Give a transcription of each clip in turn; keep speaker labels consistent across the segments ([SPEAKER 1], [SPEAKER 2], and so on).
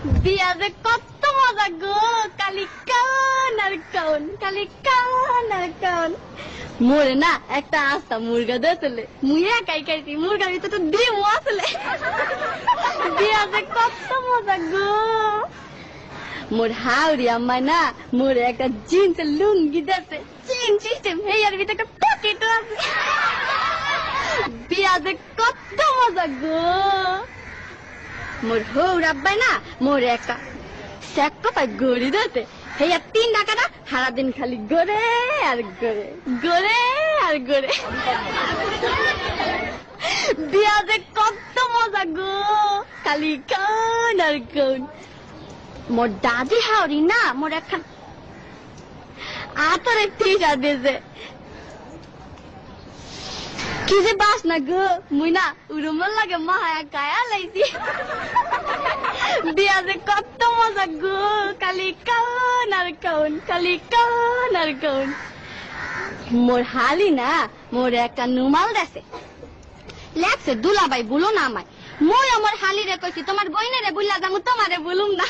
[SPEAKER 1] বিয়া যে কত মজা গো, কালি কান আর কান, কালি কান আর কান। মোরে না একটা আস্তা মুরগা দিয়েছিলে, মুই একাই খাইছি, মুরগার ভিতরে তো ডিমও আসলে। বিয়া যে কত মজা গো। মোর হাওড়ি আম্মায় না মোরে একটা জিন্সের লুঙ্গি দিয়েছে, চেন সিস্টেম, হেয়ার ভিতরে একটা পকেটও আছে। বিয়া যে কত মজা গো। মোর হৌর আব্বাই না মোরে একটা স্যাক পায় গড়ি দিয়েছে, হেয়া 3 টাকাটা সারাদিন খালি গড়ে আর গড়ে, গড়ে আর গড়ে। বিয়া যে কত মজা গো, খালি কান আর কান। মোর দাদি হাওড়ি না মোর একখান আতরে টিশা দিয়েছে, কি যে বাস না গো, মুই না উড়ুমল লাগে মায়া গায়া লাইছি। বিয়া যে কত মজা গো, খালি কান আর কান, খালি কান আর কান। মোর হালি না মোর একটা নুমাল দেছে, লেখছে দুলাভাই বলো না আমায়। মই আমার হালি রে কইছি তোমার বইনে রে বুঝলা যাবো, তোমারে বলুম না।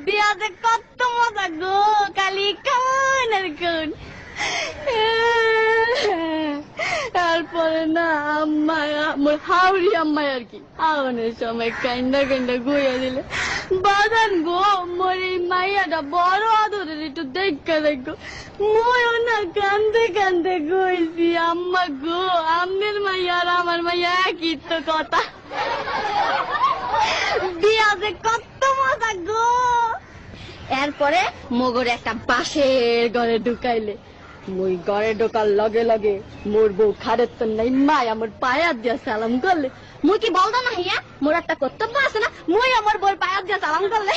[SPEAKER 1] বিয়া যে কত মজা গো, খালি কান আর কান। তারপরে না আম্মায় আমার হাওড়ি আম্মায় আর কি আওয়ানোর সময় কান্দা কান্দা গইয়া দিলে, বাদান গো মোর এই মাইয়াটা বড় আদরের, একটু দেখা দেখো। ময়ও না কান্দে কান্দে গইছি, আম্মা গো আমের মাইয়া আর আমার মাইয়া একই তো কথা। বিয়া যে কত মজা গো। এরপরে মগর একটা বাঁশের ঘরে ঢুকাইলে, মুই ঘরে ঢোকার লগে লগে মোর বউ খারের তো নাই মাই আমার পায়াত দিয়া সালাম করলে। মুই কি বলতো না হিয়া মোর একটা কর্তব্য আছে না, মুই আমার বউর পায়াত দিয়া সালাম করলে।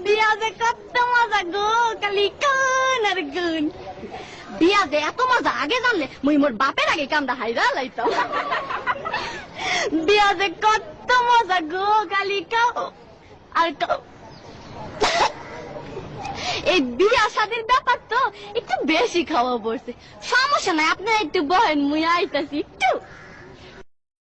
[SPEAKER 1] বিয়া যে কত মজা গো, খালি কান আর কান। বিয়া যে এত মজা আগে জানলে মুই মোর বাপের আগে কামটা হাইরা লাইতাম। বিয়া যে কত মজা গো, খালি কাও আর কাও। এই বিয়া শাদীর ব্যাপার তো একটু বেশি খাওয়া পড়ছে, সমস্যা নাই, আপনারা একটু বহেন, মুই আইতাছি একটু।